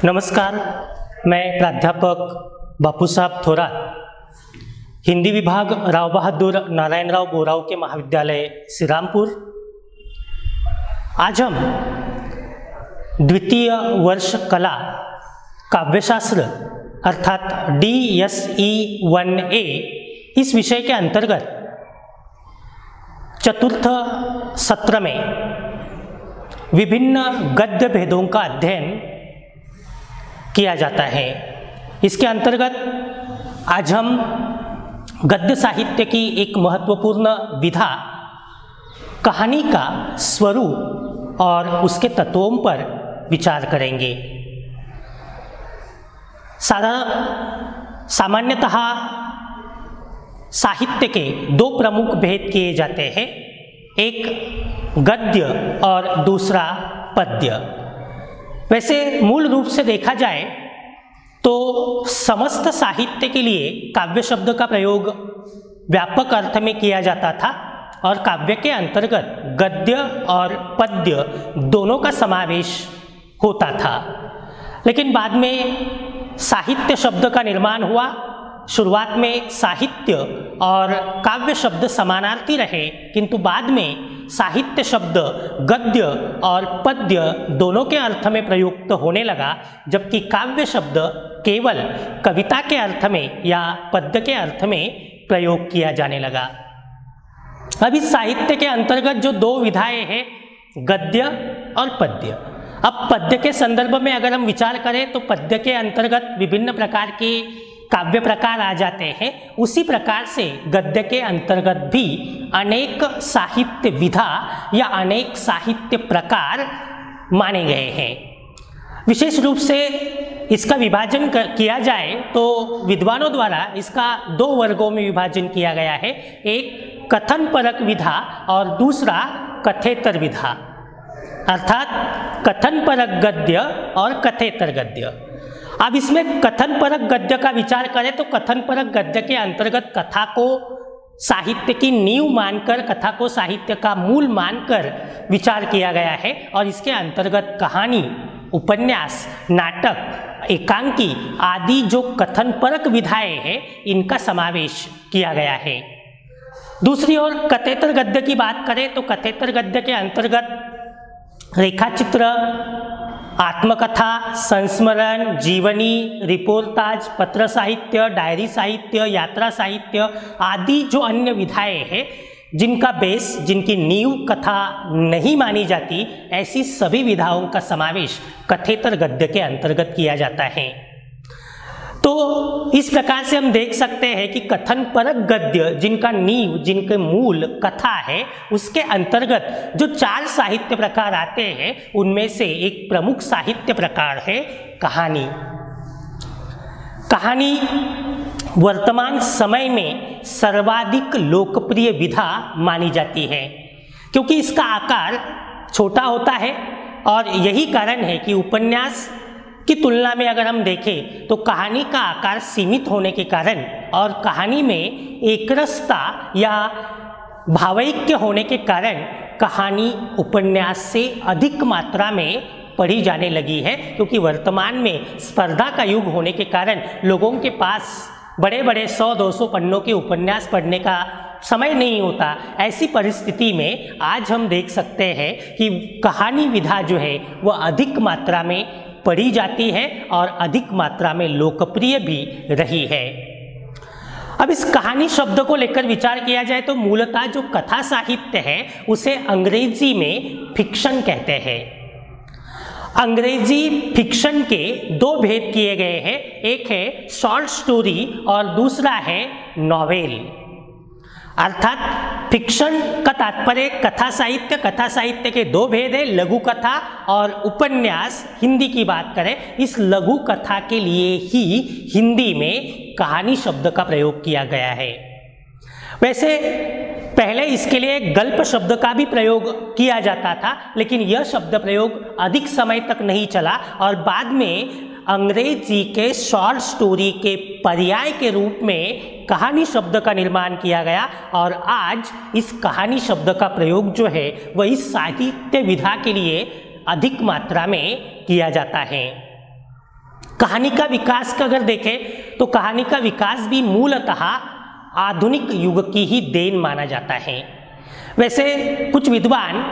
नमस्कार, मैं प्राध्यापक बापू साहब थोरात, हिंदी विभाग राव बहादुर नारायणराव बोराव के महाविद्यालय श्रीरामपुर। आज हम द्वितीय वर्ष कला काव्यशास्त्र अर्थात DSE 1A इस विषय के अंतर्गत चतुर्थ सत्र में विभिन्न गद्य भेदों का अध्ययन किया जाता है। इसके अंतर्गत आज हम गद्य साहित्य की एक महत्वपूर्ण विधा कहानी का स्वरूप और उसके तत्वों पर विचार करेंगे। सामान्यतः साहित्य के दो प्रमुख भेद किए जाते हैं, एक गद्य और दूसरा पद्य। वैसे मूल रूप से देखा जाए तो समस्त साहित्य के लिए काव्य शब्द का प्रयोग व्यापक अर्थ में किया जाता था और काव्य के अंतर्गत गद्य और पद्य दोनों का समावेश होता था। लेकिन बाद में साहित्य शब्द का निर्माण हुआ। शुरुआत में साहित्य और काव्य शब्द समानार्थी रहे, किंतु बाद में साहित्य शब्द गद्य और पद्य दोनों के अर्थ में प्रयुक्त होने लगा, जबकि काव्य शब्द केवल कविता के अर्थ में या पद्य के अर्थ में प्रयोग किया जाने लगा। अब इस साहित्य के अंतर्गत जो दो विधाएं हैं, गद्य और पद्य। अब पद्य के संदर्भ में अगर हम विचार करें तो पद्य के अंतर्गत विभिन्न प्रकार के काव्य प्रकार आ जाते हैं। उसी प्रकार से गद्य के अंतर्गत भी अनेक साहित्य विधा या अनेक साहित्य प्रकार माने गए हैं। विशेष रूप से इसका विभाजन किया जाए तो विद्वानों द्वारा इसका दो वर्गों में विभाजन किया गया है, एक कथन परक विधा और दूसरा कथेतर विधा, अर्थात कथन परक गद्य और कथेतर गद्य। अब इसमें कथन परक गद्य का विचार करें तो कथन परक गद्य के अंतर्गत कथा को साहित्य की नींव मानकर, कथा को साहित्य का मूल मानकर विचार किया गया है और इसके अंतर्गत कहानी, उपन्यास, नाटक, एकांकी आदि जो कथन परक विधाएं हैं इनका समावेश किया गया है। दूसरी ओर कथेतर गद्य की बात करें तो कथेतर गद्य के अंतर्गत रेखाचित्र, आत्मकथा, संस्मरण, जीवनी, रिपोर्टाज, पत्र साहित्य, डायरी साहित्य, यात्रा साहित्य आदि जो अन्य विधाएं हैं जिनका बेस, जिनकी नींव कथा नहीं मानी जाती, ऐसी सभी विधाओं का समावेश कथेतर गद्य के अंतर्गत किया जाता है। तो इस प्रकार से हम देख सकते हैं कि कथन परक गद्य जिनका नींव, जिनके मूल कथा है, उसके अंतर्गत जो चार साहित्य प्रकार आते हैं उनमें से एक प्रमुख साहित्य प्रकार है कहानी। कहानी वर्तमान समय में सर्वाधिक लोकप्रिय विधा मानी जाती है, क्योंकि इसका आकार छोटा होता है और यही कारण है कि उपन्यास की तुलना में अगर हम देखें तो कहानी का आकार सीमित होने के कारण और कहानी में एकरसता या भावैक्य होने के कारण कहानी उपन्यास से अधिक मात्रा में पढ़ी जाने लगी है, क्योंकि वर्तमान में स्पर्धा का युग होने के कारण लोगों के पास बड़े बड़े 100-200 पन्नों के उपन्यास पढ़ने का समय नहीं होता। ऐसी परिस्थिति में आज हम देख सकते हैं कि कहानी विधा जो है वह अधिक मात्रा में पढ़ी जाती है और अधिक मात्रा में लोकप्रिय भी रही है। अब इस कहानी शब्द को लेकर विचार किया जाए तो मूलतः जो कथा साहित्य है उसे अंग्रेजी में फिक्शन कहते हैं। अंग्रेजी फिक्शन के दो भेद किए गए हैं, एक है शॉर्ट स्टोरी और दूसरा है नॉवेल। अर्थात फिक्शन का तात्पर्य कथा साहित्य के दो भेद है, लघु कथा और उपन्यास। हिंदी की बात करें, इस लघु कथा के लिए ही हिंदी में कहानी शब्द का प्रयोग किया गया है। वैसे पहले इसके लिए गल्प शब्द का भी प्रयोग किया जाता था, लेकिन यह शब्द प्रयोग अधिक समय तक नहीं चला और बाद में अंग्रेजी के शॉर्ट स्टोरी के पर्याय के रूप में कहानी शब्द का निर्माण किया गया और आज इस कहानी शब्द का प्रयोग जो है वह इस साहित्य विधा के लिए अधिक मात्रा में किया जाता है। कहानी का विकास का अगर देखें तो कहानी का विकास भी मूलतः आधुनिक युग की ही देन माना जाता है। वैसे कुछ विद्वान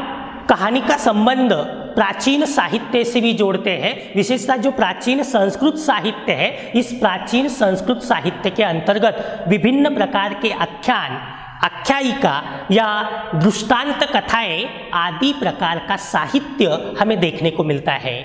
कहानी का संबंध प्राचीन साहित्य से भी जोड़ते हैं, विशेषतः जो प्राचीन संस्कृत साहित्य है, इस प्राचीन संस्कृत साहित्य के अंतर्गत विभिन्न प्रकार के आख्यान, आख्यायिका या दृष्टांत कथाएं आदि प्रकार का साहित्य हमें देखने को मिलता है।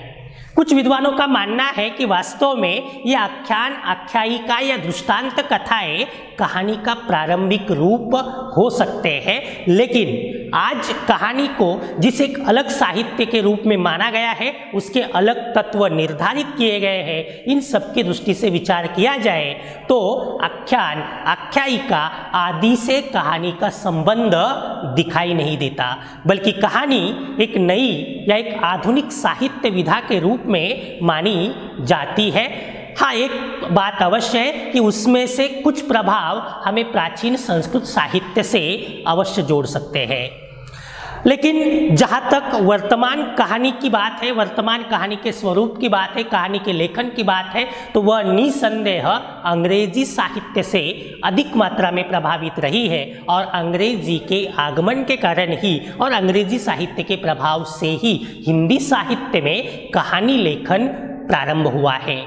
कुछ विद्वानों का मानना है कि वास्तव में ये आख्यान, आख्यायिका या दृष्टांत कथाएं कहानी का प्रारंभिक रूप हो सकते हैं, लेकिन आज कहानी को जिस एक अलग साहित्य के रूप में माना गया है, उसके अलग तत्व निर्धारित किए गए हैं। इन सब की दृष्टि से विचार किया जाए तो आख्यान, आख्यायिका आदि से कहानी का संबंध दिखाई नहीं देता, बल्कि कहानी एक नई या एक आधुनिक साहित्य विधा के रूप में मानी जाती है। हाँ, एक बात अवश्य है कि उसमें से कुछ प्रभाव हमें प्राचीन संस्कृत साहित्य से अवश्य जोड़ सकते हैं, लेकिन जहाँ तक वर्तमान कहानी की बात है, वर्तमान कहानी के स्वरूप की बात है, कहानी के लेखन की बात है, तो वह निसंदेह अंग्रेजी साहित्य से अधिक मात्रा में प्रभावित रही है और अंग्रेजी के आगमन के कारण ही और अंग्रेजी साहित्य के प्रभाव से ही हिंदी साहित्य में कहानी लेखन प्रारंभ हुआ है।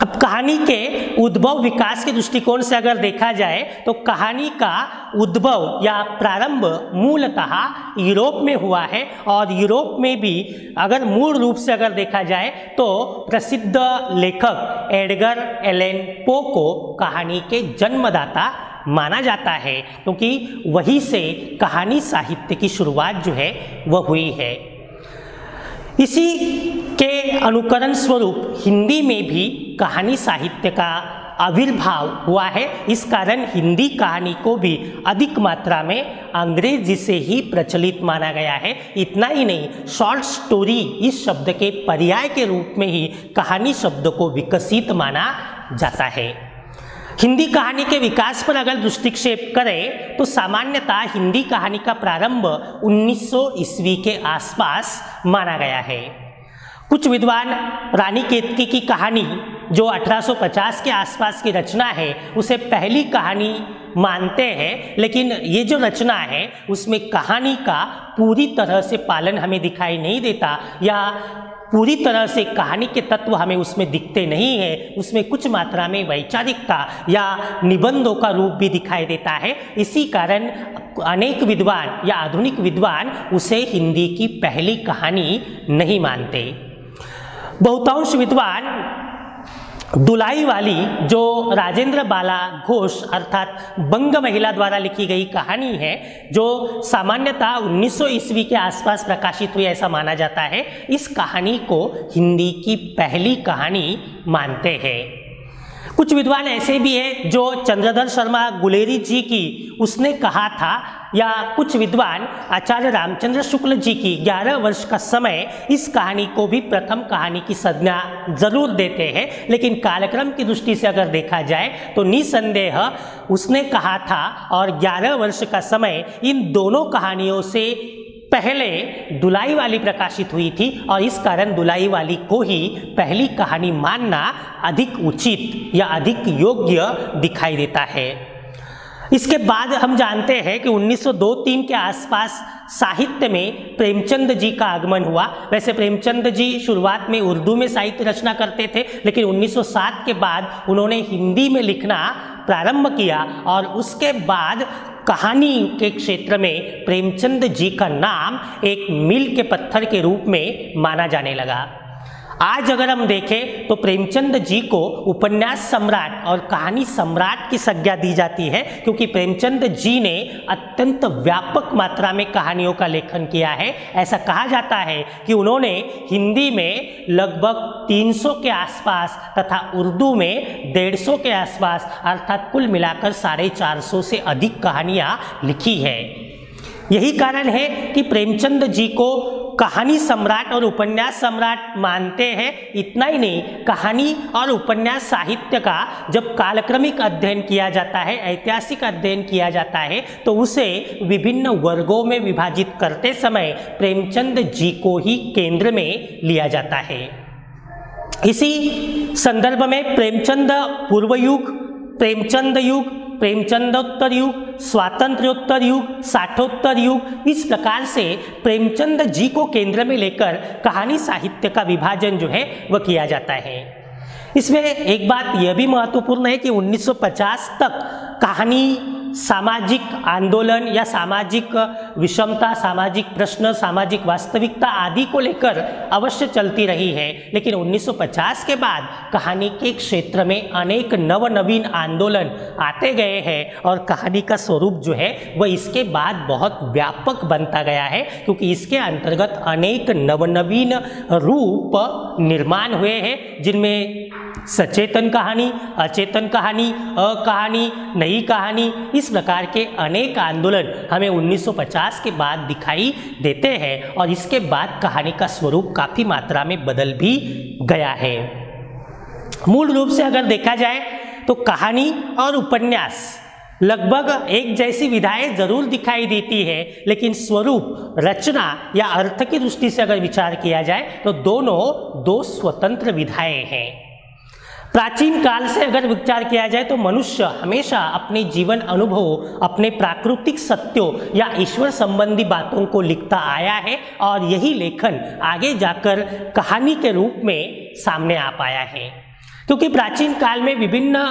अब कहानी के उद्भव विकास के दृष्टिकोण से अगर देखा जाए तो कहानी का उद्भव या प्रारंभ मूलतः यूरोप में हुआ है और यूरोप में भी अगर मूल रूप से अगर देखा जाए तो प्रसिद्ध लेखक एडगर एलन पो को कहानी के जन्मदाता माना जाता है, क्योंकि वहीं से कहानी साहित्य की शुरुआत जो है वह हुई है। इसी के अनुकरण स्वरूप हिंदी में भी कहानी साहित्य का आविर्भाव हुआ है। इस कारण हिंदी कहानी को भी अधिक मात्रा में अंग्रेजी से ही प्रचलित माना गया है। इतना ही नहीं, शॉर्ट स्टोरी इस शब्द के पर्याय के रूप में ही कहानी शब्द को विकसित माना जाता है। हिंदी कहानी के विकास पर अगर दृष्टिक्षेप करें तो सामान्यतः हिंदी कहानी का प्रारंभ 1900 ईस्वी के आसपास माना गया है। कुछ विद्वान रानी केतकी की कहानी जो 1850 के आसपास की रचना है उसे पहली कहानी मानते हैं, लेकिन ये जो रचना है उसमें कहानी का पूरी तरह से पालन हमें दिखाई नहीं देता या पूरी तरह से कहानी के तत्व हमें उसमें दिखते नहीं है। उसमें कुछ मात्रा में वैचारिकता या निबंधों का रूप भी दिखाई देता है। इसी कारण अनेक विद्वान या आधुनिक विद्वान उसे हिंदी की पहली कहानी नहीं मानते। बहुतांश विद्वान दुलाई वाली जो राजेंद्र बाला घोष अर्थात बंग महिला द्वारा लिखी गई कहानी है, जो सामान्यतः 1900 ईस्वी के आसपास प्रकाशित हुई ऐसा माना जाता है, इस कहानी को हिंदी की पहली कहानी मानते हैं। कुछ विद्वान ऐसे भी हैं जो चंद्रधर शर्मा गुलेरी जी की उसने कहा था, या कुछ विद्वान आचार्य रामचंद्र शुक्ल जी की 11 वर्ष का समय इस कहानी को भी प्रथम कहानी की संज्ञा जरूर देते हैं, लेकिन कालक्रम की दृष्टि से अगर देखा जाए तो निसंदेह उसने कहा था और 11 वर्ष का समय इन दोनों कहानियों से पहले दुलाई वाली प्रकाशित हुई थी और इस कारण दुलाई वाली को ही पहली कहानी मानना अधिक उचित या अधिक योग्य दिखाई देता है। इसके बाद हम जानते हैं कि 1902-3 के आसपास साहित्य में प्रेमचंद जी का आगमन हुआ। वैसे प्रेमचंद जी शुरुआत में उर्दू में साहित्य रचना करते थे, लेकिन 1907 के बाद उन्होंने हिंदी में लिखना प्रारंभ किया और उसके बाद कहानी के क्षेत्र में प्रेमचंद जी का नाम एक मील के पत्थर के रूप में माना जाने लगा। आज अगर हम देखें तो प्रेमचंद जी को उपन्यास सम्राट और कहानी सम्राट की संज्ञा दी जाती है, क्योंकि प्रेमचंद जी ने अत्यंत व्यापक मात्रा में कहानियों का लेखन किया है। ऐसा कहा जाता है कि उन्होंने हिंदी में लगभग 300 के आसपास तथा उर्दू में 150 के आसपास अर्थात कुल मिलाकर 450 से अधिक कहानियाँ लिखी है। यही कारण है कि प्रेमचंद जी को कहानी सम्राट और उपन्यास सम्राट मानते हैं। इतना ही नहीं, कहानी और उपन्यास साहित्य का जब कालक्रमिक अध्ययन किया जाता है, ऐतिहासिक अध्ययन किया जाता है, तो उसे विभिन्न वर्गों में विभाजित करते समय प्रेमचंद जी को ही केंद्र में लिया जाता है। इसी संदर्भ में प्रेमचंद पूर्व युग, प्रेमचंद युग, प्रेमचंदोत्तर युग, स्वातंत्र्योत्तर युग, साठोत्तर युग, इस प्रकार से प्रेमचंद जी को केंद्र में लेकर कहानी साहित्य का विभाजन जो है वह किया जाता है। इसमें एक बात यह भी महत्वपूर्ण है कि 1950 तक कहानी सामाजिक आंदोलन या सामाजिक विषमता, सामाजिक प्रश्न, सामाजिक वास्तविकता आदि को लेकर अवश्य चलती रही है, लेकिन 1950 के बाद कहानी के क्षेत्र में अनेक नवनवीन आंदोलन आते गए हैं और कहानी का स्वरूप जो है वह इसके बाद बहुत व्यापक बनता गया है, क्योंकि इसके अंतर्गत अनेक नवनवीन रूप निर्माण हुए हैं, जिनमें सचेतन कहानी, अचेतन कहानी, अकहानी, नई कहानी, इस प्रकार के अनेक आंदोलन हमें 1950 के बाद दिखाई देते हैं और इसके बाद कहानी का स्वरूप काफ़ी मात्रा में बदल भी गया है। मूल रूप से अगर देखा जाए तो कहानी और उपन्यास लगभग एक जैसी विधाएं जरूर दिखाई देती है, लेकिन स्वरूप, रचना या अर्थ की दृष्टि से अगर विचार किया जाए तो दोनों दो स्वतंत्र विधाएं हैं। प्राचीन काल से अगर विचार किया जाए तो मनुष्य हमेशा अपने जीवन अनुभव, अपने प्राकृतिक सत्यों या ईश्वर संबंधी बातों को लिखता आया है और यही लेखन आगे जाकर कहानी के रूप में सामने आ पाया है। क्योंकि प्राचीन काल में विभिन्न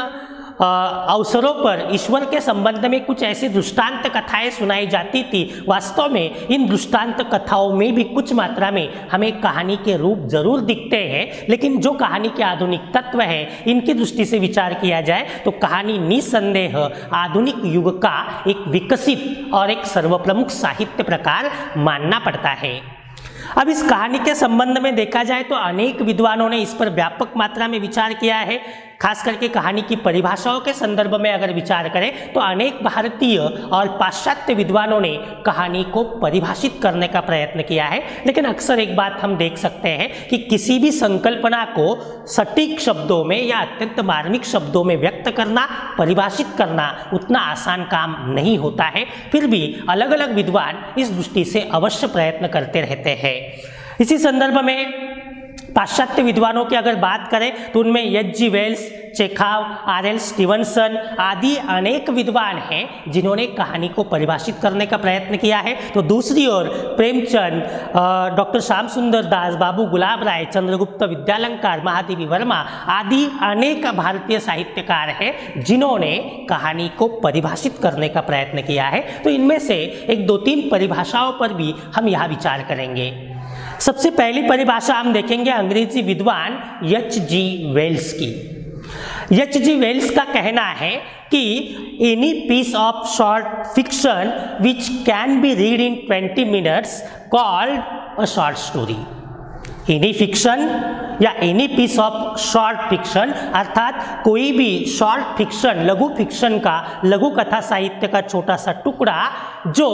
अवसरों पर ईश्वर के संबंध में कुछ ऐसी दृष्टांत कथाएं सुनाई जाती थी। वास्तव में इन दृष्टांत कथाओं में भी कुछ मात्रा में हमें कहानी के रूप जरूर दिखते हैं, लेकिन जो कहानी के आधुनिक तत्व है इनकी दृष्टि से विचार किया जाए तो कहानी निसंदेह आधुनिक युग का एक विकसित और एक सर्वप्रमुख साहित्य प्रकार मानना पड़ता है। अब इस कहानी के संबंध में देखा जाए तो अनेक विद्वानों ने इस पर व्यापक मात्रा में विचार किया है। खास करके कहानी की परिभाषाओं के संदर्भ में अगर विचार करें तो अनेक भारतीय और पाश्चात्य विद्वानों ने कहानी को परिभाषित करने का प्रयत्न किया है, लेकिन अक्सर एक बात हम देख सकते हैं कि किसी भी संकल्पना को सटीक शब्दों में या अत्यंत मार्मिक शब्दों में व्यक्त करना, परिभाषित करना उतना आसान काम नहीं होता है। फिर भी अलग अलग विद्वान इस दृष्टि से अवश्य प्रयत्न करते रहते हैं। इसी संदर्भ में पाश्चात्य विद्वानों की अगर बात करें तो उनमें H G. Wells, Chekhov, R L. Stevenson आदि अनेक विद्वान हैं जिन्होंने कहानी को परिभाषित करने का प्रयत्न किया है। तो दूसरी ओर प्रेमचंद, डॉक्टर श्याम सुंदर दास, बाबू गुलाब राय, चंद्रगुप्त विद्यालंकार, महादेवी वर्मा आदि अनेक भारतीय साहित्यकार हैं जिन्होंने कहानी को परिभाषित करने का प्रयत्न किया है। तो इनमें से एक दो तीन परिभाषाओं पर भी हम यहाँ विचार करेंगे। सबसे पहली परिभाषा हम देखेंगे अंग्रेजी विद्वान एच.जी. वेल्स की। एच.जी. वेल्स का कहना है कि any piece of short fiction which can be read in 20 minutes called a short story. Any fiction या any piece of short fiction अर्थात कोई भी शॉर्ट फिक्शन, लघु फिक्शन का, लघु कथा साहित्य का छोटा सा टुकड़ा जो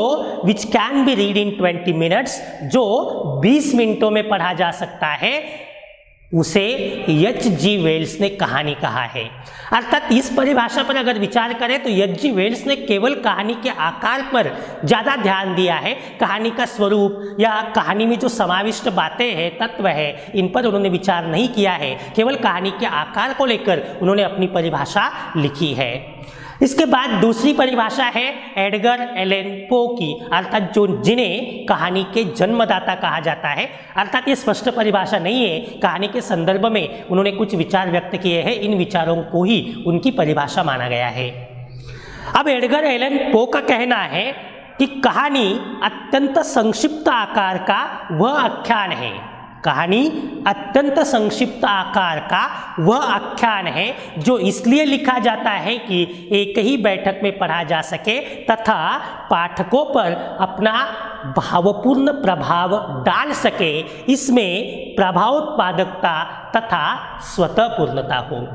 विच can be read in 20 minutes, जो 20 मिनटों में पढ़ा जा सकता है, उसे एच.जी. वेल्स ने कहानी कहा है। अर्थात इस परिभाषा पर अगर विचार करें तो एच.जी. वेल्स ने केवल कहानी के आकार पर ज़्यादा ध्यान दिया है। कहानी का स्वरूप या कहानी में जो समाविष्ट बातें हैं, तत्व है, इन पर उन्होंने विचार नहीं किया है। केवल कहानी के आकार को लेकर उन्होंने अपनी परिभाषा लिखी है। इसके बाद दूसरी परिभाषा है एडगर एलन पो की, अर्थात जिन्हें कहानी के जन्मदाता कहा जाता है। अर्थात ये स्पष्ट परिभाषा नहीं है, कहानी के संदर्भ में उन्होंने कुछ विचार व्यक्त किए हैं, इन विचारों को ही उनकी परिभाषा माना गया है। अब एडगर एलन पो का कहना है कि कहानी अत्यंत संक्षिप्त आकार का वह आख्यान है, कहानी अत्यंत संक्षिप्त आकार का वह आख्यान है जो इसलिए लिखा जाता है कि एक ही बैठक में पढ़ा जा सके तथा पाठकों पर अपना भावपूर्ण प्रभाव डाल सके, इसमें प्रभावोत्पादकता तथा स्वतःपूर्णता हो।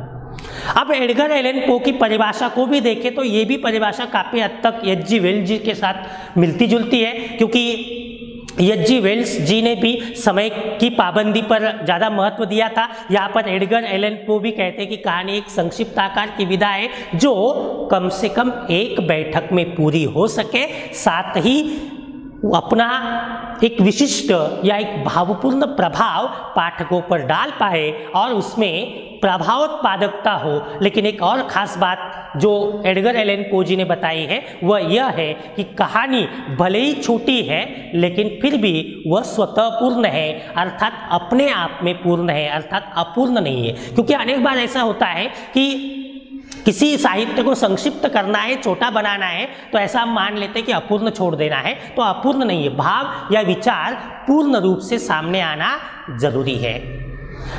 अब एडगर एलन पो की परिभाषा को भी देखें तो ये भी परिभाषा काफ़ी हद तक एच.जी. वेल्स जी के साथ मिलती जुलती है, क्योंकि एच.जी. वेल्स जी ने भी समय की पाबंदी पर ज़्यादा महत्व दिया था। यहाँ पर एडगर एलन पो भी कहते हैं कि कहानी एक संक्षिप्त आकार की विधा है जो कम से कम एक बैठक में पूरी हो सके, साथ ही अपना एक विशिष्ट या एक भावपूर्ण प्रभाव पाठकों पर डाल पाए और उसमें प्रभावोत्पादकता हो। लेकिन एक और ख़ास बात जो एडगर एलन पो जी ने बताई है वह यह है कि कहानी भले ही छोटी है लेकिन फिर भी वह स्वतः पूर्ण है, अर्थात अपने आप में पूर्ण है, अर्थात अपूर्ण नहीं है। क्योंकि अनेक बार ऐसा होता है कि किसी साहित्य को संक्षिप्त करना है, छोटा बनाना है, तो ऐसा हम मान लेते हैं कि अपूर्ण छोड़ देना है, तो अपूर्ण नहीं है। भाव या विचार पूर्ण रूप से सामने आना जरूरी है।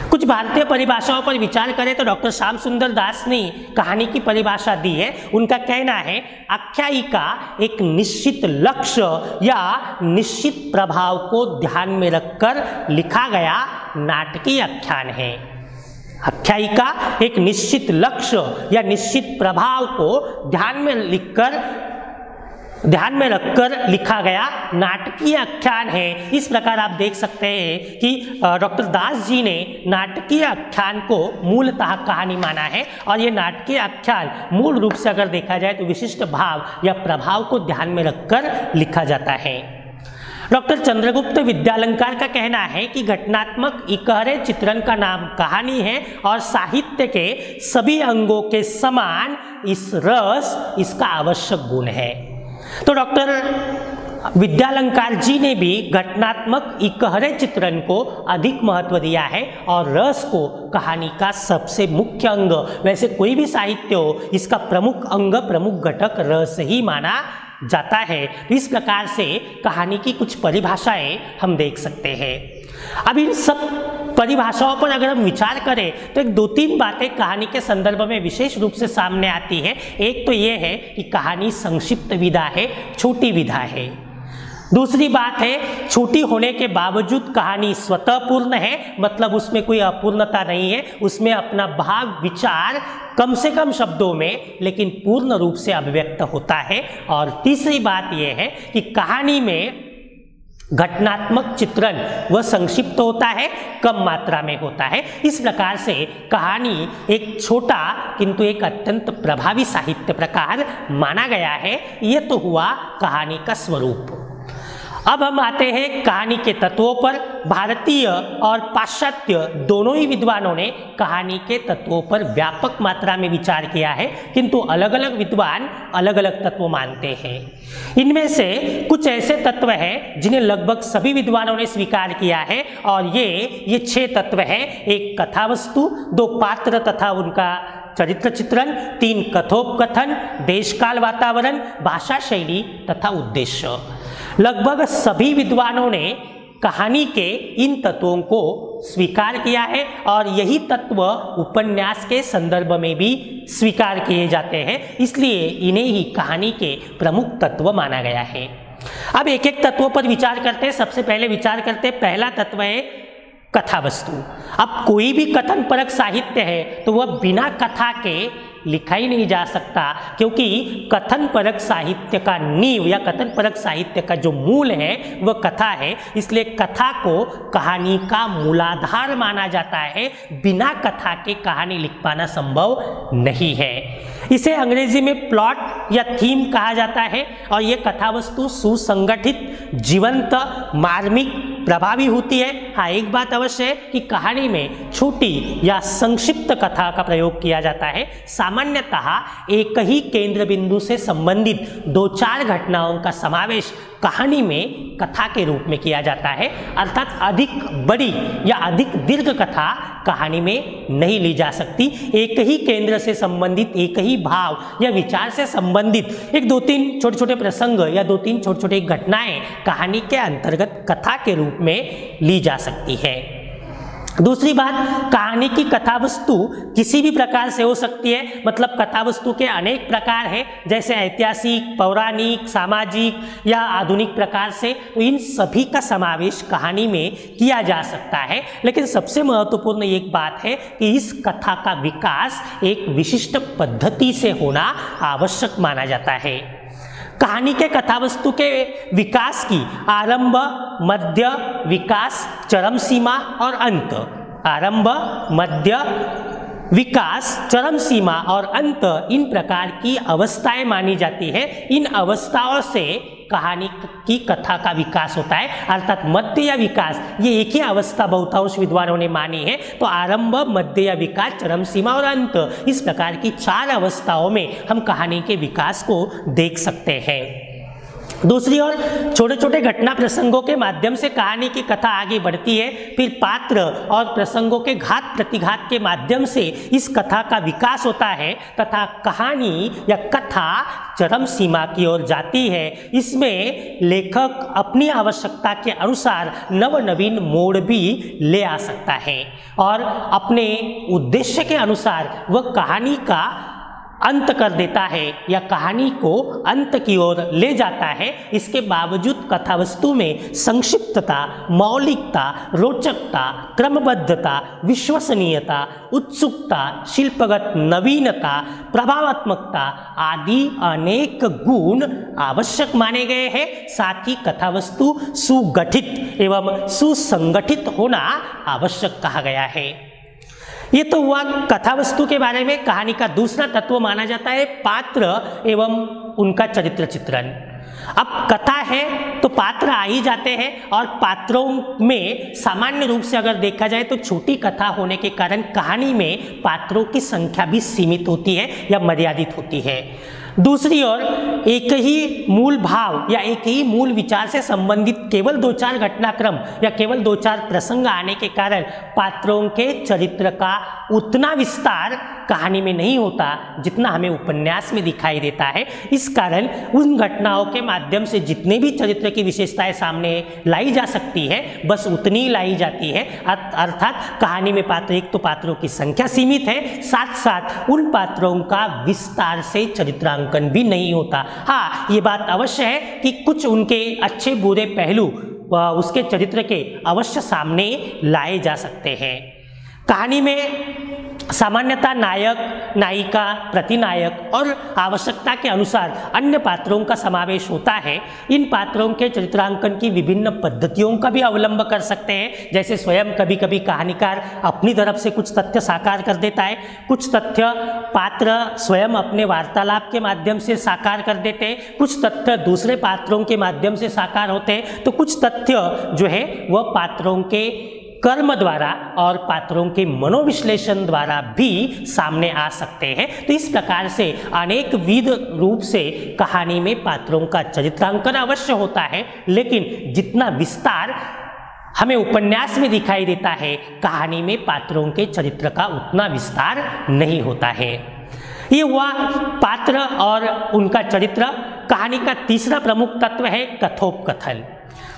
कुछ भारतीय परिभाषाओं पर विचार करें तो डॉक्टर श्याम सुंदर दास ने कहानी की परिभाषा दी है। उनका कहना है आख्यायिका एक निश्चित लक्ष्य या निश्चित प्रभाव को ध्यान में रखकर लिखा गया नाटकीय आख्यान है। आख्यायिका एक निश्चित लक्ष्य या निश्चित प्रभाव को ध्यान में रखकर लिखा गया नाटकीय आख्यान है। इस प्रकार आप देख सकते हैं कि डॉक्टर दास जी ने नाटकीय आख्यान को मूलतः कहानी माना है और ये नाटकीय आख्यान मूल रूप से अगर देखा जाए तो विशिष्ट भाव या प्रभाव को ध्यान में रखकर लिखा जाता है। डॉक्टर चंद्रगुप्त विद्यालंकार का कहना है कि घटनात्मक इकहरे चित्रण का नाम कहानी है और साहित्य के सभी अंगों के समान इस रस इसका आवश्यक गुण है। तो डॉक्टर विद्यालंकार जी ने भी घटनात्मक इकहरे चित्रण को अधिक महत्व दिया है और रस को कहानी का सबसे मुख्य अंग, वैसे कोई भी साहित्य हो इसका प्रमुख अंग, प्रमुख घटक रस ही माना जाता है। इस प्रकार से कहानी की कुछ परिभाषाएं हम देख सकते हैं। अब इन सब परिभाषाओं पर अगर हम विचार करें तो एक 2-3 बातें कहानी के संदर्भ में विशेष रूप से सामने आती है। एक तो ये है कि कहानी संक्षिप्त विधा है, छोटी विधा है। दूसरी बात है छोटी होने के बावजूद कहानी स्वतः पूर्ण है, मतलब उसमें कोई अपूर्णता नहीं है, उसमें अपना भाव विचार कम से कम शब्दों में लेकिन पूर्ण रूप से अभिव्यक्त होता है। और तीसरी बात यह है कि कहानी में घटनात्मक चित्रण वह संक्षिप्त होता है, कम मात्रा में होता है। इस प्रकार से कहानी एक छोटा किंतु एक अत्यंत प्रभावी साहित्य प्रकार माना गया है। यह तो हुआ कहानी का स्वरूप। अब हम आते हैं कहानी के तत्वों पर। भारतीय और पाश्चात्य दोनों ही विद्वानों ने कहानी के तत्वों पर व्यापक मात्रा में विचार किया है, किंतु अलग अलग विद्वान अलग अलग तत्व मानते हैं। इनमें से कुछ ऐसे तत्व हैं जिन्हें लगभग सभी विद्वानों ने स्वीकार किया है और ये 6 तत्व हैं। एक कथावस्तु, 2 पात्र तथा उनका चरित्र चित्रण, 3 कथोपकथन, देशकाल वातावरण, भाषा शैली तथा उद्देश्य। लगभग सभी विद्वानों ने कहानी के इन तत्वों को स्वीकार किया है और यही तत्व उपन्यास के संदर्भ में भी स्वीकार किए जाते हैं, इसलिए इन्हें ही कहानी के प्रमुख तत्व माना गया है। अब एक एक तत्वों पर विचार करते हैं। सबसे पहले विचार करते हैं, पहला तत्व है कथावस्तु। अब कोई भी कथन परक साहित्य है तो वह बिना कथा के लिखा ही नहीं जा सकता, क्योंकि कथन परक साहित्य का नींव या कथन परक साहित्य का जो मूल है वह कथा है। इसलिए कथा को कहानी का मूलाधार माना जाता है। बिना कथा के कहानी लिख पाना संभव नहीं है। इसे अंग्रेजी में प्लॉट या थीम कहा जाता है और यह कथावस्तु सुसंगठित, जीवंत, मार्मिक, प्रभावी होती है। हाँ, एक बात अवश्य है कि कहानी में छोटी या संक्षिप्त कथा का प्रयोग किया जाता है। सामान्यतः एक ही केंद्र बिंदु से संबंधित 2-4 घटनाओं का समावेश कहानी में कथा के रूप में किया जाता है, अर्थात अधिक बड़ी या अधिक दीर्घ कथा कहानी में नहीं ली जा सकती। एक ही केंद्र से संबंधित, एक ही भाव या विचार से संबंधित एक 2-3 छोटे-छोटे प्रसंग या 2-3 छोटे-छोटे घटनाएं कहानी के अंतर्गत कथा के रूप में ली जा सकती है। दूसरी बात, कहानी की कथावस्तु किसी भी प्रकार से हो सकती है, मतलब कथावस्तु के अनेक प्रकार हैं, जैसे ऐतिहासिक, पौराणिक, सामाजिक या आधुनिक प्रकार से। तो इन सभी का समावेश कहानी में किया जा सकता है। लेकिन सबसे महत्वपूर्ण एक बात है कि इस कथा का विकास एक विशिष्ट पद्धति से होना आवश्यक माना जाता है। कहानी के कथावस्तु के विकास की आरंभ, मध्य, विकास, चरम सीमा और अंत, आरंभ, मध्य, विकास, चरम सीमा और अंत, इन प्रकार की अवस्थाएं मानी जाती है। इन अवस्थाओं से कहानी की कथा का विकास होता है, अर्थात मध्य या विकास, ये एक ही अवस्था बहुतांश विद्वानों ने मानी है। तो आरंभ, मध्य या विकास, चरम सीमा और अंत, इस प्रकार की 4 अवस्थाओं में हम कहानी के विकास को देख सकते हैं। दूसरी ओर छोटे छोटे घटना प्रसंगों के माध्यम से कहानी की कथा आगे बढ़ती है, फिर पात्र और प्रसंगों के घात प्रतिघात के माध्यम से इस कथा का विकास होता है तथा कहानी या कथा चरम सीमा की ओर जाती है। इसमें लेखक अपनी आवश्यकता के अनुसार नवनवीन मोड़ भी ले आ सकता है और अपने उद्देश्य के अनुसार वह कहानी का अंत कर देता है या कहानी को अंत की ओर ले जाता है। इसके बावजूद कथावस्तु में संक्षिप्तता, मौलिकता, रोचकता, क्रमबद्धता, विश्वसनीयता, उत्सुकता, शिल्पगत नवीनता, प्रभावात्मकता आदि अनेक गुण आवश्यक माने गए हैं। साथ ही कथावस्तु सुगठित एवं सुसंगठित होना आवश्यक कहा गया है। ये तो हुआ कथावस्तु के बारे में। कहानी का दूसरा तत्व माना जाता है पात्र एवं उनका चरित्र चित्रण। अब कथा है तो पात्र आ ही जाते हैं और पात्रों में सामान्य रूप से अगर देखा जाए तो छोटी कथा होने के कारण कहानी में पात्रों की संख्या भी सीमित होती है या मर्यादित होती है। दूसरी ओर एक ही मूल भाव या एक ही मूल विचार से संबंधित केवल 2-4 घटनाक्रम या केवल 2-4 प्रसंग आने के कारण पात्रों के चरित्र का उतना विस्तार कहानी में नहीं होता जितना हमें उपन्यास में दिखाई देता है। इस कारण उन घटनाओं के माध्यम से जितने भी चरित्र की विशेषताएं सामने लाई जा सकती है बस उतनी लाई जाती है। अर्थात कहानी में पात्र, एक तो पात्रों की संख्या सीमित है, साथ साथ उन पात्रों का विस्तार से चरित्रांकन भी नहीं होता। हाँ, ये बात अवश्य है कि कुछ उनके अच्छे बुरे पहलू उसके चरित्र के अवश्य सामने लाए जा सकते हैं। कहानी में सामान्यतः नायक, नायिका, प्रतिनायक और आवश्यकता के अनुसार अन्य पात्रों का समावेश होता है। इन पात्रों के चरित्रांकन की विभिन्न पद्धतियों का भी अवलंब कर सकते हैं। जैसे स्वयं कभी कभी कहानीकार अपनी तरफ से कुछ तथ्य साकार कर देता है, कुछ तथ्य पात्र स्वयं अपने वार्तालाप के माध्यम से साकार कर देते हैं, कुछ तथ्य दूसरे पात्रों के माध्यम से साकार होते हैं, तो कुछ तथ्य जो है वह पात्रों के कर्म द्वारा और पात्रों के मनोविश्लेषण द्वारा भी सामने आ सकते हैं। तो इस प्रकार से अनेक विध रूप से कहानी में पात्रों का चरित्रांकन अवश्य होता है, लेकिन जितना विस्तार हमें उपन्यास में दिखाई देता है कहानी में पात्रों के चरित्र का उतना विस्तार नहीं होता है। ये हुआ पात्र और उनका चरित्र। कहानी का तीसरा प्रमुख तत्व है कथोपकथन।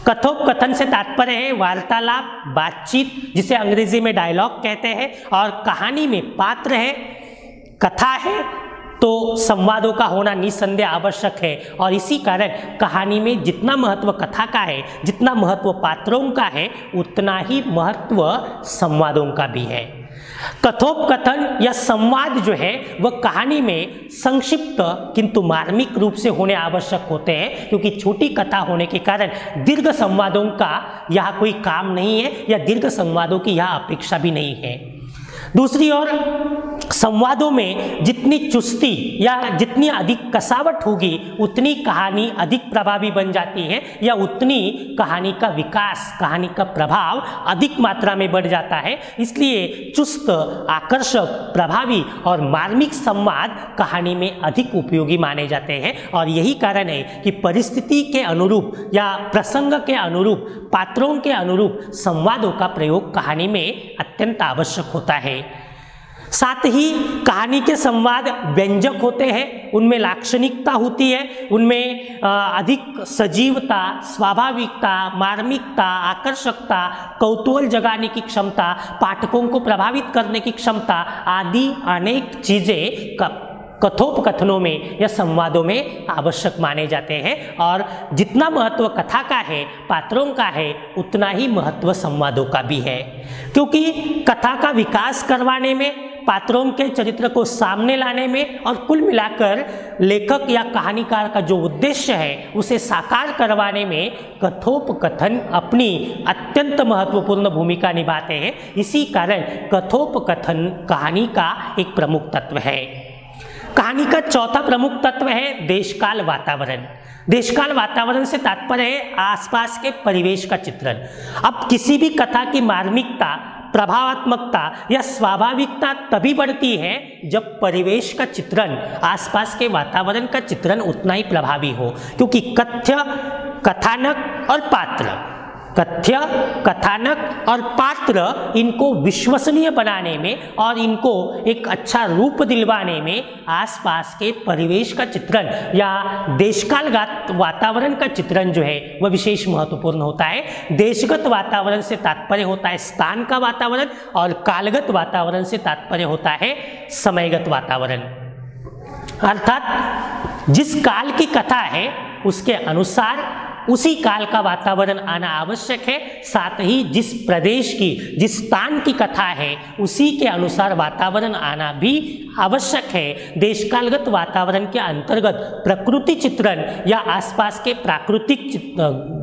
कथोपकथन से तात्पर्य है वार्तालाप, बातचीत, जिसे अंग्रेजी में डायलॉग कहते हैं। और कहानी में पात्र है, कथा है, तो संवादों का होना निसंदेह आवश्यक है। और इसी कारण कहानी में जितना महत्व कथा का है, जितना महत्व पात्रों का है, उतना ही महत्व संवादों का भी है। कथोपकथन या संवाद जो है वह कहानी में संक्षिप्त किंतु मार्मिक रूप से होने आवश्यक होते हैं, क्योंकि छोटी कथा होने के कारण दीर्घ संवादों का यहाँ कोई काम नहीं है या दीर्घ संवादों की यहाँ अपेक्षा भी नहीं है। दूसरी ओर संवादों में जितनी चुस्ती या जितनी अधिक कसावट होगी उतनी कहानी अधिक प्रभावी बन जाती है या उतनी कहानी का विकास, कहानी का प्रभाव अधिक मात्रा में बढ़ जाता है। इसलिए चुस्त, आकर्षक, प्रभावी और मार्मिक संवाद कहानी में अधिक उपयोगी माने जाते हैं। और यही कारण है कि परिस्थिति के अनुरूप या प्रसंग के अनुरूप, पात्रों के अनुरूप संवादों का प्रयोग कहानी में अत्यंत आवश्यक होता है। साथ ही कहानी के संवाद व्यंजक होते हैं, उनमें लाक्षणिकता होती है, उनमें अधिक सजीवता, स्वाभाविकता, मार्मिकता, आकर्षकता, कौतूहल जगाने की क्षमता, पाठकों को प्रभावित करने की क्षमता आदि अनेक चीज़ें कथोपकथनों में या संवादों में आवश्यक माने जाते हैं। और जितना महत्व कथा का है, पात्रों का है, उतना ही महत्व संवादों का भी है, क्योंकि कथा का विकास करवाने में, पात्रों के चरित्र को सामने लाने में और कुल मिलाकर लेखक या कहानीकार का जो उद्देश्य है उसे साकार करवाने में कथोपकथन अपनी अत्यंत महत्वपूर्ण भूमिका निभाते हैं। इसी कारण कथोपकथन कहानी का एक प्रमुख तत्व है। कहानी का चौथा प्रमुख तत्व है देशकाल वातावरण। देशकाल वातावरण से तात्पर्य है आसपास के परिवेश का चित्रण। अब किसी भी कथा की मार्मिकता, प्रभावात्मकता या स्वाभाविकता तभी बढ़ती है जब परिवेश का चित्रण, आसपास के वातावरण का चित्रण उतना ही प्रभावी हो, क्योंकि कथ्य, कथानक और पात्र, कथ्य, कथानक और पात्र इनको विश्वसनीय बनाने में और इनको एक अच्छा रूप दिलवाने में आसपास के परिवेश का चित्रण या देशकालगत वातावरण का चित्रण जो है वह विशेष महत्वपूर्ण होता है। देशगत वातावरण से तात्पर्य होता है स्थान का वातावरण और कालगत वातावरण से तात्पर्य होता है समयगत वातावरण। अर्थात जिस काल की कथा है उसके अनुसार उसी काल का वातावरण आना आवश्यक है, साथ ही जिस प्रदेश की, जिस स्थान की कथा है उसी के अनुसार वातावरण आना भी आवश्यक है। देशकालगत वातावरण के अंतर्गत प्रकृति चित्रण या आसपास के प्राकृतिक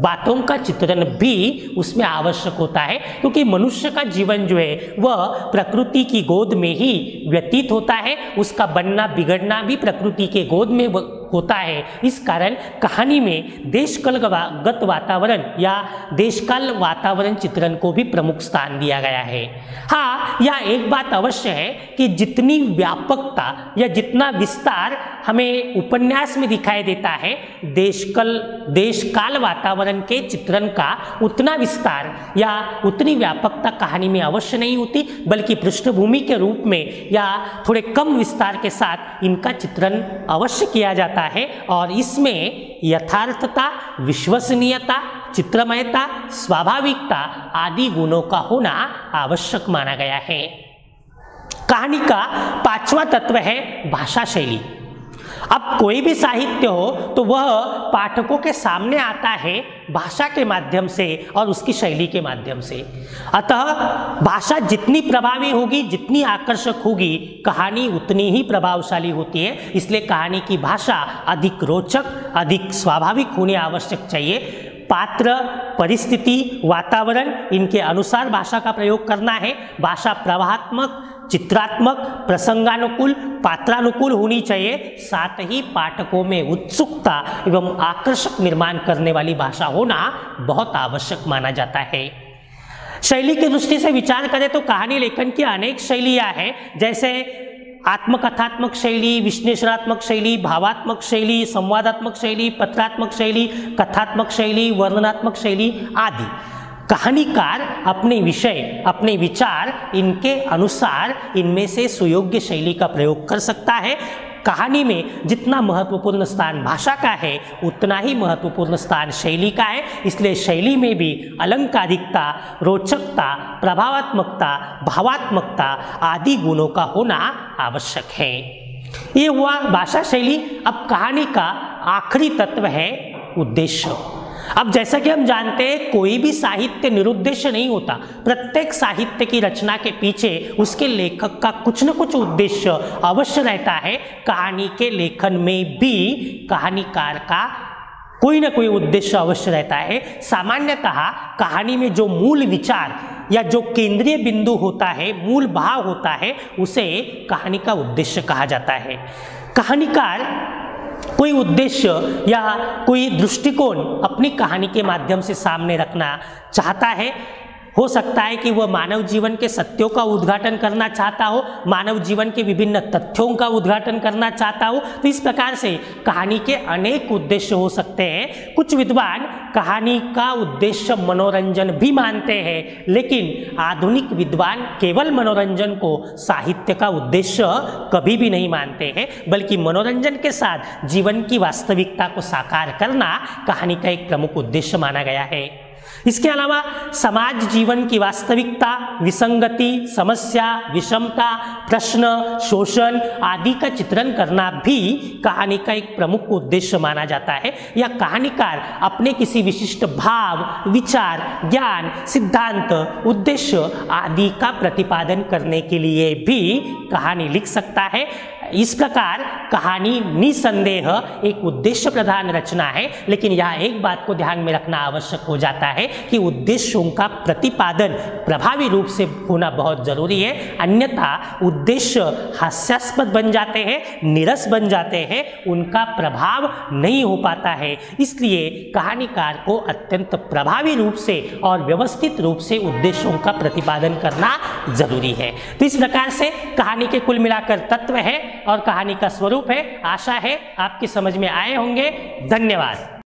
बातों का चित्रण भी उसमें आवश्यक होता है, क्योंकि मनुष्य का जीवन जो है वह प्रकृति की गोद में ही व्यतीत होता है, उसका बनना बिगड़ना भी प्रकृति के गोद में होता है। इस कारण कहानी में देशकालगत वातावरण या देशकाल वातावरण चित्रण को भी प्रमुख स्थान दिया गया है। हाँ, यह एक बात अवश्य है कि जितनी व्यापकता या जितना विस्तार हमें उपन्यास में दिखाई देता है, देशकाल वातावरण के चित्रण का उतना विस्तार या उतनी व्यापकता कहानी में अवश्य नहीं होती, बल्कि पृष्ठभूमि के रूप में या थोड़े कम विस्तार के साथ इनका चित्रण अवश्य किया जाता है और इसमें यथार्थता, विश्वसनीयता, चित्रमयता, स्वाभाविकता आदि गुणों का होना आवश्यक माना गया है। कहानी का पांचवा तत्व है भाषा शैली। अब कोई भी साहित्य हो तो वह पाठकों के सामने आता है भाषा के माध्यम से और उसकी शैली के माध्यम से। अतः भाषा जितनी प्रभावी होगी, जितनी आकर्षक होगी, कहानी उतनी ही प्रभावशाली होती है। इसलिए कहानी की भाषा अधिक रोचक, अधिक स्वाभाविक होनी आवश्यक चाहिए। पात्र, परिस्थिति, वातावरण इनके अनुसार भाषा का प्रयोग करना है। भाषा प्रवाहात्मक, चित्रात्मक, प्रसंगानुकूल, पात्रानुकूल होनी चाहिए। साथ ही पाठकों में उत्सुकता एवं आकर्षक निर्माण करने वाली भाषा होना बहुत आवश्यक माना जाता है। शैली की दृष्टि से विचार करें तो कहानी लेखन की अनेक शैलियां हैं, जैसे आत्मकथात्मक शैली, विश्लेषणात्मक शैली, भावात्मक शैली, संवादात्मक शैली, पत्रात्मक शैली, कथात्मक शैली, वर्णनात्मक शैली आदि। कहानीकार अपने विषय, अपने विचार, इनके अनुसार इनमें से सुयोग्य शैली का प्रयोग कर सकता है। कहानी में जितना महत्वपूर्ण स्थान भाषा का है उतना ही महत्वपूर्ण स्थान शैली का है। इसलिए शैली में भी अलंकारिकता, रोचकता, प्रभावात्मकता, भावात्मकता आदि गुणों का होना आवश्यक है। ये हुआ भाषा शैली। अब कहानी का आखिरी तत्व है उद्देश्य। अब जैसा कि हम जानते हैं कोई भी साहित्य निरुद्देश्य नहीं होता। प्रत्येक साहित्य की रचना के पीछे उसके लेखक का कुछ न कुछ उद्देश्य अवश्य रहता है। कहानी के लेखन में भी कहानीकार का कोई न कोई उद्देश्य अवश्य रहता है। सामान्यतः कहानी में जो मूल विचार या जो केंद्रीय बिंदु होता है, मूल भाव होता है, उसे कहानी का उद्देश्य कहा जाता है। कहानीकार कोई उद्देश्य या कोई दृष्टिकोण अपनी कहानी के माध्यम से सामने रखना चाहता है। हो सकता है कि वह मानव जीवन के सत्यों का उद्घाटन करना चाहता हो, मानव जीवन के विभिन्न तथ्यों का उद्घाटन करना चाहता हो। तो इस प्रकार से कहानी के अनेक उद्देश्य हो सकते हैं। कुछ विद्वान कहानी का उद्देश्य मनोरंजन भी मानते हैं, लेकिन आधुनिक विद्वान केवल मनोरंजन को साहित्य का उद्देश्य कभी भी नहीं मानते हैं, बल्कि मनोरंजन के साथ जीवन की वास्तविकता को साकार करना कहानी का एक प्रमुख उद्देश्य माना गया है। इसके अलावा समाज जीवन की वास्तविकता, विसंगति, समस्या, विषमता, प्रश्न, शोषण आदि का चित्रण करना भी कहानी का एक प्रमुख उद्देश्य माना जाता है। या कहानीकार अपने किसी विशिष्ट भाव, विचार, ज्ञान, सिद्धांत, उद्देश्य आदि का प्रतिपादन करने के लिए भी कहानी लिख सकता है। इस प्रकार कहानी निसंदेह एक उद्देश्य प्रधान रचना है, लेकिन यहाँ एक बात को ध्यान में रखना आवश्यक हो जाता है कि उद्देश्यों का प्रतिपादन प्रभावी रूप से होना बहुत जरूरी है, अन्यथा उद्देश्य हास्यास्पद बन जाते हैं, नीरस बन जाते हैं, उनका प्रभाव नहीं हो पाता है। इसलिए कहानीकार को अत्यंत प्रभावी रूप से और व्यवस्थित रूप से उद्देश्यों का प्रतिपादन करना जरूरी है। तो इस प्रकार से कहानी के कुल मिलाकर तत्व है और कहानी का स्वरूप है। आशा है आपकी समझ में आए होंगे। धन्यवाद।